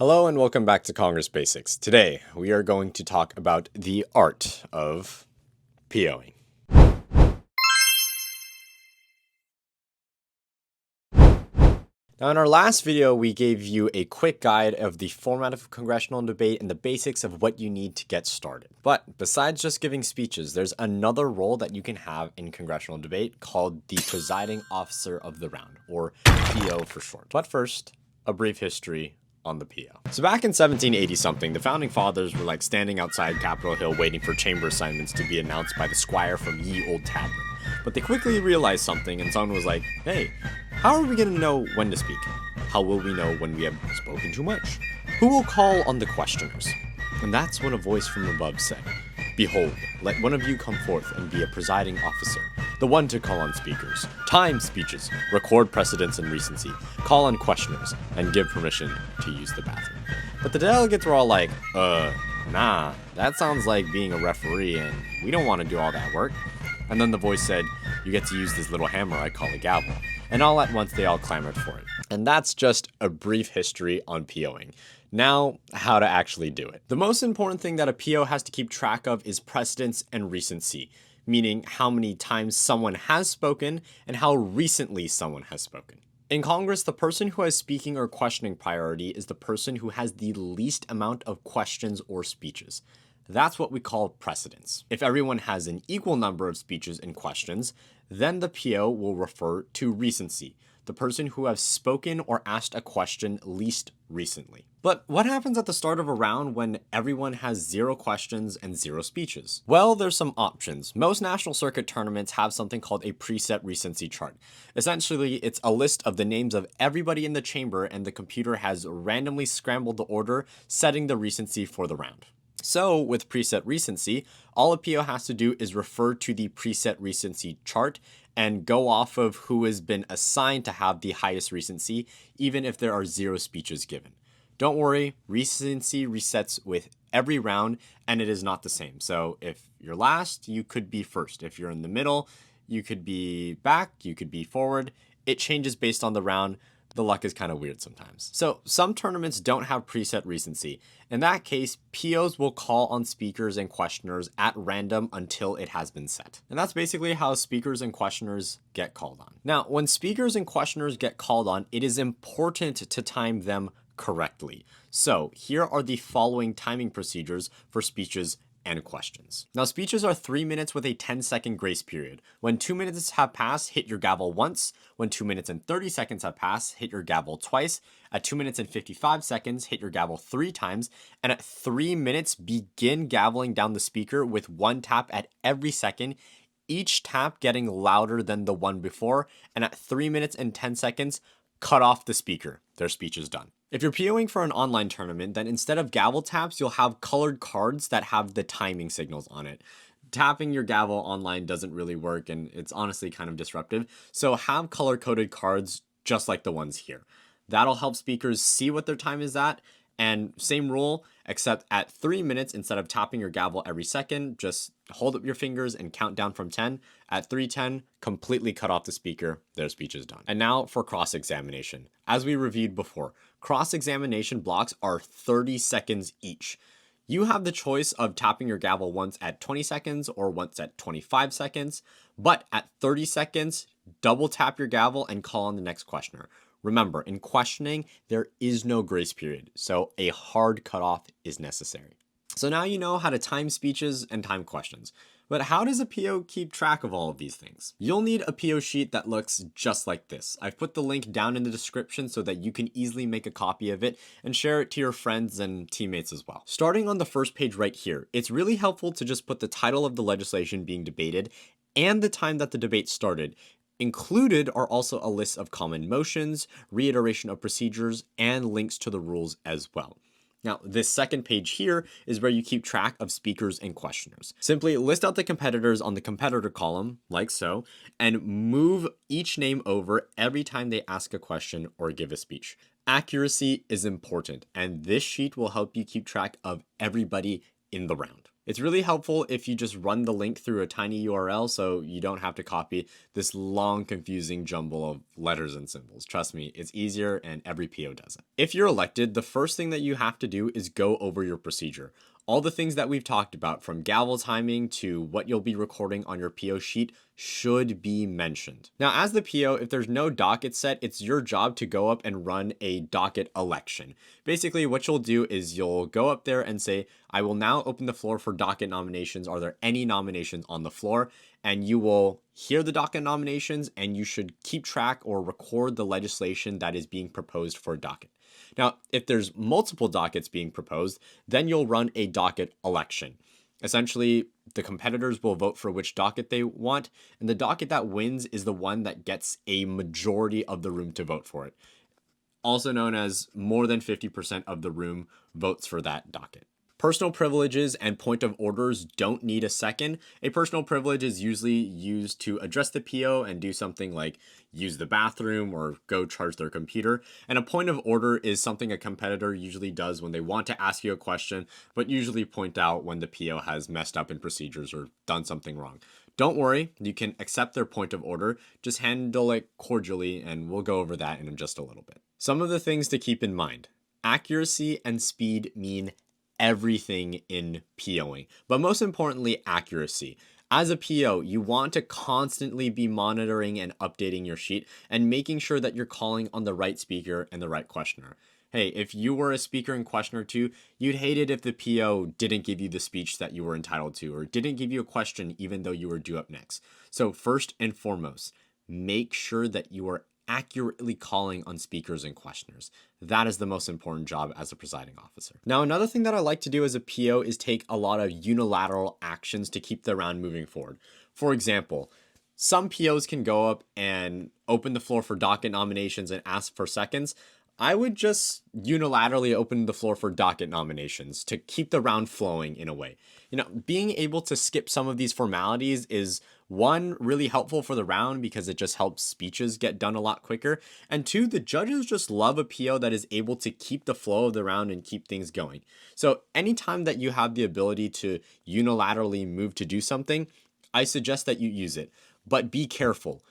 Hello and welcome back to Congress Basics. Today, we are going to talk about the art of POing. Now, in our last video, we gave you a quick guide of the format of a congressional debate and the basics of what you need to get started. But besides just giving speeches, there's another role that you can have in congressional debate called the presiding officer of the round, or PO for short. But first, a brief history on the PO. So back in 1780-something, the founding fathers were like standing outside Capitol Hill waiting for chamber assignments to be announced by the squire from ye old tavern. But they quickly realized something, and someone was like, hey, how are we going to know when to speak? How will we know when we have spoken too much? Who will call on the questioners? And that's when a voice from above said, behold, let one of you come forth and be a presiding officer, the one to call on speakers, time speeches, record precedence and recency, call on questioners, and give permission to use the bathroom. But the delegates were all like, nah, that sounds like being a referee and we don't want to do all that work. And then the voice said, you get to use this little hammer I call a gavel. And all at once they all clamored for it. And that's just a brief history on POing. Now, how to actually do it. The most important thing that a PO has to keep track of is precedence and recency, meaning how many times someone has spoken and how recently someone has spoken. In Congress, the person who has speaking or questioning priority is the person who has the least amount of questions or speeches. That's what we call precedence. If everyone has an equal number of speeches and questions, then the PO will refer to recency, the person who has spoken or asked a question least recently. But what happens at the start of a round when everyone has 0 questions and 0 speeches? Well, there's some options. Most national circuit tournaments have something called a preset recency chart. Essentially, it's a list of the names of everybody in the chamber, and the computer has randomly scrambled the order, setting the recency for the round. So with preset recency, all a PO has to do is refer to the preset recency chart and go off of who has been assigned to have the highest recency, even if there are 0 speeches given. Don't worry, recency resets with every round, and it is not the same. So if you're last, you could be first. If you're in the middle, you could be back, you could be forward. It changes based on the round. The luck is kind of weird sometimes. So some tournaments don't have preset recency. In that case, POs will call on speakers and questioners at random until it has been set. And that's basically how speakers and questioners get called on. Now, when speakers and questioners get called on, it is important to time them correctly. So here are the following timing procedures for speeches and questions. Now, speeches are 3 minutes with a 10-second grace period. When 2 minutes have passed, hit your gavel once. When 2 minutes and 30 seconds have passed, hit your gavel twice. At 2 minutes and 55 seconds, hit your gavel 3 times. And at 3 minutes, begin gaveling down the speaker with 1 tap at every second, each tap getting louder than the one before. And at 3 minutes and 10 seconds, cut off the speaker. Their speech is done. If you're POing for an online tournament, then instead of gavel taps, you'll have colored cards that have the timing signals on it. Tapping your gavel online doesn't really work, and it's honestly kind of disruptive. So have color-coded cards just like the ones here. That'll help speakers see what their time is at. And same rule, except at 3 minutes, instead of tapping your gavel every second, just hold up your fingers and count down from 10. At 3:10, completely cut off the speaker. Their speech is done. And now for cross-examination. As we reviewed before, cross-examination blocks are 30 seconds each. You have the choice of tapping your gavel once at 20 seconds or once at 25 seconds. But at 30 seconds, double tap your gavel and call on the next questioner. Remember, in questioning, there is no grace period, so a hard cutoff is necessary. So now you know how to time speeches and time questions. But how does a PO keep track of all of these things? You'll need a PO sheet that looks just like this. I've put the link down in the description so that you can easily make a copy of it and share it to your friends and teammates as well. Starting on the first page right here, it's really helpful to just put the title of the legislation being debated and the time that the debate started. Included are also a list of common motions, reiteration of procedures, and links to the rules as well. Now, this second page here is where you keep track of speakers and questioners. Simply list out the competitors on the competitor column, like so, and move each name over every time they ask a question or give a speech. Accuracy is important, and this sheet will help you keep track of everybody in the round. It's really helpful if you just run the link through a tiny URL so you don't have to copy this long, confusing jumble of letters and symbols. Trust me, it's easier and every PO does it. If you're elected, the first thing that you have to do is go over your procedure. All the things that we've talked about, from gavel timing to what you'll be recording on your PO sheet, should be mentioned. Now, as the PO, if there's no docket set, it's your job to go up and run a docket election. Basically, what you'll do is you'll go up there and say, I will now open the floor for docket nominations. Are there any nominations on the floor? And you will hear the docket nominations, and you should keep track or record the legislation that is being proposed for a docket. Now, if there's multiple dockets being proposed, then you'll run a docket election. Essentially, the competitors will vote for which docket they want, and the docket that wins is the one that gets a majority of the room to vote for it. Also known as more than 50% of the room votes for that docket. Personal privileges and point of orders don't need a second. A personal privilege is usually used to address the PO and do something like use the bathroom or go charge their computer. And a point of order is something a competitor usually does when they want to ask you a question, but usually point out when the PO has messed up in procedures or done something wrong. Don't worry, you can accept their point of order, just handle it cordially, and we'll go over that in just a little bit. Some of the things to keep in mind. Accuracy and speed mean everything in POing, but most importantly, accuracy. As a PO, you want to constantly be monitoring and updating your sheet and making sure that you're calling on the right speaker and the right questioner. Hey, if you were a speaker and questioner too, you'd hate it if the PO didn't give you the speech that you were entitled to or didn't give you a question even though you were due up next. So first and foremost, make sure that you are accurately calling on speakers and questioners. That is the most important job as a presiding officer. Now, another thing that I like to do as a PO is take a lot of unilateral actions to keep the round moving forward. For example, some POs can go up and open the floor for docket nominations and ask for seconds. I would just unilaterally open the floor for docket nominations to keep the round flowing in a way. Being able to skip some of these formalities is, one, really helpful for the round because it just helps speeches get done a lot quicker. And two, the judges just love a PO that is able to keep the flow of the round and keep things going. So anytime that you have the ability to unilaterally move to do something, I suggest that you use it. But be careful.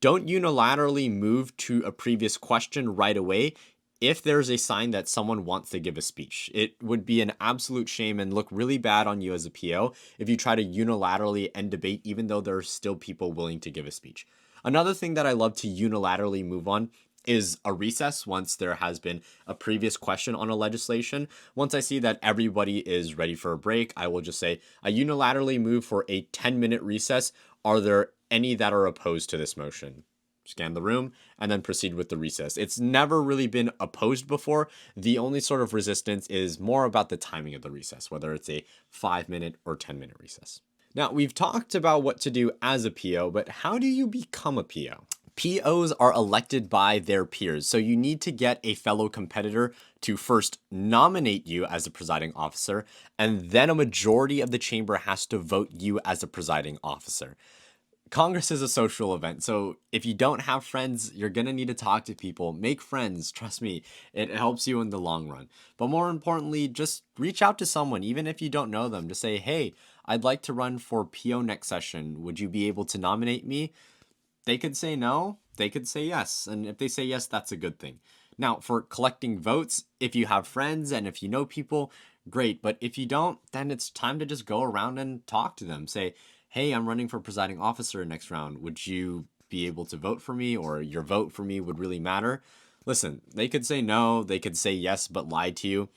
Don't unilaterally move to a previous question right away if there's a sign that someone wants to give a speech. It would be an absolute shame and look really bad on you as a PO if you try to unilaterally end debate even though there are still people willing to give a speech. Another thing that I love to unilaterally move on is a recess once there has been a previous question on a legislation. Once I see that everybody is ready for a break, I will just say, I unilaterally move for a 10-minute recess. Are there any that are opposed to this motion? Scan the room, and then proceed with the recess. It's never really been opposed before. The only sort of resistance is more about the timing of the recess, whether it's a 5-minute or 10-minute recess. Now, we've talked about what to do as a PO, but how do you become a PO? POs are elected by their peers, so you need to get a fellow competitor to first nominate you as a presiding officer, and then a majority of the chamber has to vote you as a presiding officer. Congress is a social event, so if you don't have friends, you're going to need to talk to people. Make friends, trust me, it helps you in the long run. But more importantly, just reach out to someone, even if you don't know them. Just say, hey, I'd like to run for PO next session. Would you be able to nominate me? They could say no, they could say yes. And if they say yes, that's a good thing. Now, for collecting votes, if you have friends and if you know people, great. But if you don't, then it's time to just go around and talk to them. Say, hey, I'm running for presiding officer next round. Would you be able to vote for me, or your vote for me would really matter? Listen, they could say no, they could say yes, but lie to you.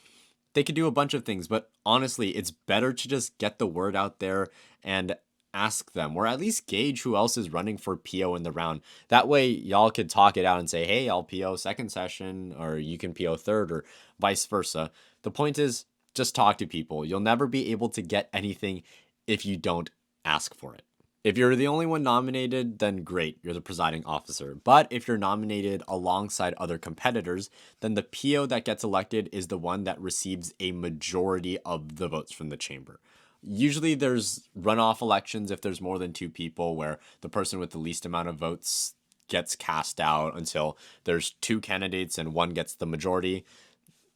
They could do a bunch of things, but honestly, it's better to just get the word out there and ask them, or at least gauge who else is running for PO in the round. That way, y'all could talk it out and say, hey, I'll PO second session, or you can PO third, or vice versa. The point is, just talk to people. You'll never be able to get anything if you don't ask for it. If you're the only one nominated, then great, you're the presiding officer. But if you're nominated alongside other competitors, then the PO that gets elected is the one that receives a majority of the votes from the chamber. Usually there's runoff elections if there's more than 2 people, where the person with the least amount of votes gets cast out until there's 2 candidates and one gets the majority.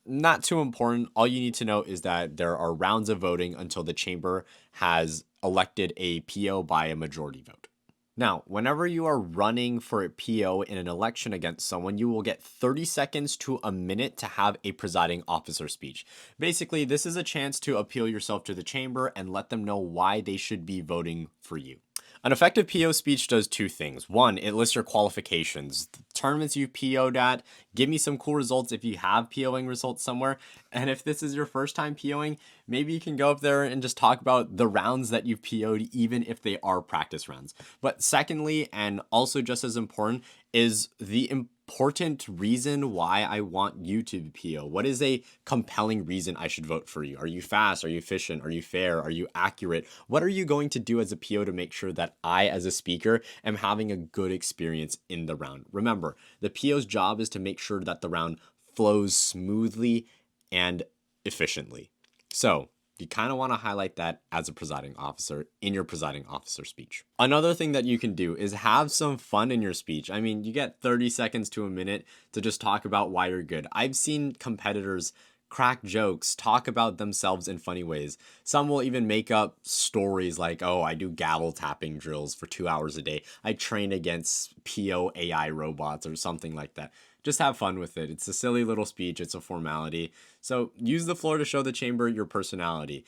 Not too important. All you need to know is that there are rounds of voting until the chamber has elected a PO by a majority vote. Now, whenever you are running for a PO in an election against someone, you will get 30 seconds to a minute to have a presiding officer speech. Basically, this is a chance to appeal yourself to the chamber and let them know why they should be voting for you. An effective PO speech does two things. One, it lists your qualifications, the tournaments you PO'd at, give me some cool results if you have POing results somewhere. And if this is your first time POing, maybe you can go up there and just talk about the rounds that you've PO'd, even if they are practice rounds. But secondly, and also just as important, is the important reason why I want you to PO. What is a compelling reason I should vote for you? Are you fast? Are you efficient? Are you fair? Are you accurate? What are you going to do as a PO to make sure that I, as a speaker, am having a good experience in the round? Remember, the PO's job is to make sure that the round flows smoothly and efficiently. So you kind of want to highlight that as a presiding officer in your presiding officer speech. Another thing that you can do is have some fun in your speech. I mean, you get 30 seconds to a minute to just talk about why you're good. I've seen competitors crack jokes, talk about themselves in funny ways. Some will even make up stories like, oh, I do gavel tapping drills for 2 hours a day. I train against PO AI robots or something like that. Just have fun with it. It's a silly little speech. It's a formality. So use the floor to show the chamber your personality.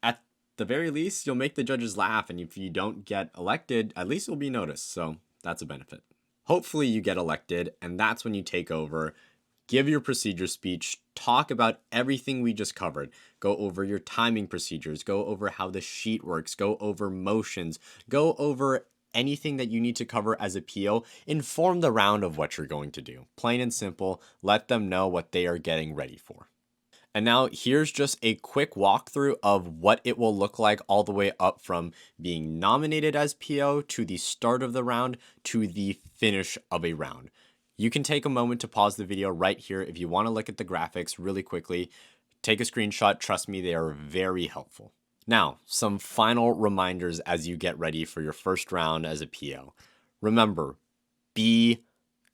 At the very least, you'll make the judges laugh. And if you don't get elected, at least you'll be noticed. So that's a benefit. Hopefully you get elected, and that's when you take over. Give your procedure speech, talk about everything we just covered. Go over your timing procedures, go over how the sheet works, go over motions, go over anything that you need to cover as a PO. Inform the round of what you're going to do. Plain and simple, let them know what they are getting ready for. And now here's just a quick walkthrough of what it will look like all the way up from being nominated as PO to the start of the round to the finish of a round. You can take a moment to pause the video right here if you want to look at the graphics really quickly. Take a screenshot. Trust me, they are very helpful. Now, some final reminders as you get ready for your first round as a PO. Remember, be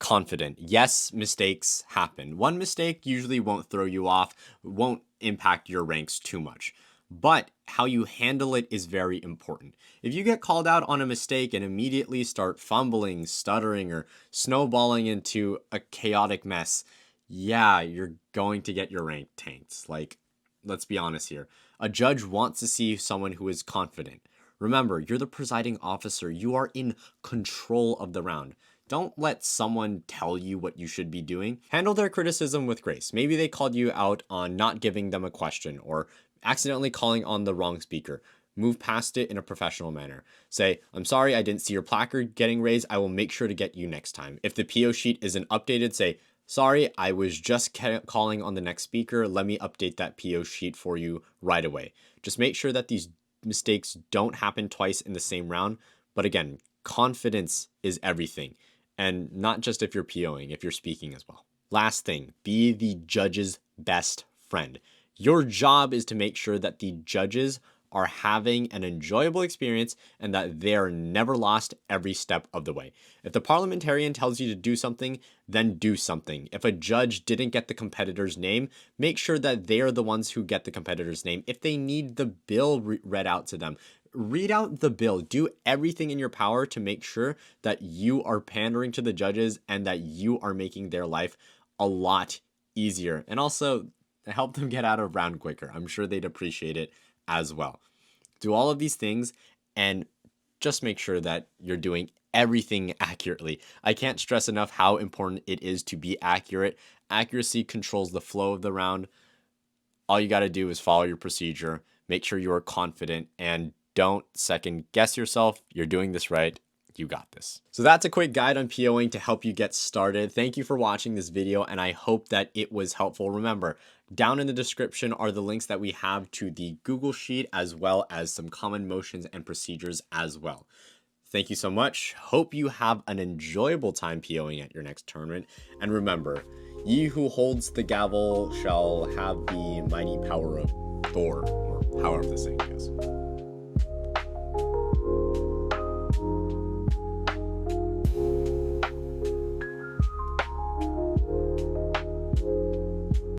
confident. Yes, mistakes happen. One mistake usually won't throw you off, won't impact your ranks too much. But how you handle it is very important. If you get called out on a mistake and immediately start fumbling, stuttering, or snowballing into a chaotic mess, yeah, you're going to get your rank tanked. Like, let's be honest here. A judge wants to see someone who is confident. Remember, you're the presiding officer. You are in control of the round. Don't let someone tell you what you should be doing. Handle their criticism with grace. Maybe they called you out on not giving them a question or accidentally calling on the wrong speaker. Move past it in a professional manner. Say, I'm sorry I didn't see your placard getting raised. I will make sure to get you next time. If the PO sheet isn't updated, say, sorry, I was just calling on the next speaker. Let me update that PO sheet for you right away. Just make sure that these mistakes don't happen twice in the same round. But again, confidence is everything. And not just if you're POing, if you're speaking as well. Last thing, be the judge's best friend. Your job is to make sure that the judges are having an enjoyable experience and that they're never lost every step of the way. If the parliamentarian tells you to do something, then do something. If a judge didn't get the competitor's name, make sure that they're the ones who get the competitor's name. If they need the bill read out to them, read out the bill. Do everything in your power to make sure that you are pandering to the judges and that you are making their life a lot easier. And also help them get out of round quicker. I'm sure they'd appreciate it as well. Do all of these things and just make sure that you're doing everything accurately. I can't stress enough how important it is to be accurate. Accuracy controls the flow of the round. All you got to do is follow your procedure, make sure you are confident, and don't second guess yourself. You're doing this right. You got this. So that's a quick guide on POing to help you get started. Thank you for watching this video, and I hope that it was helpful. Remember, down in the description are the links that we have to the Google Sheet, as well as some common motions and procedures as well. Thank you so much. Hope you have an enjoyable time POing at your next tournament. And remember, ye who holds the gavel shall have the mighty power of Thor, or however the saying goes.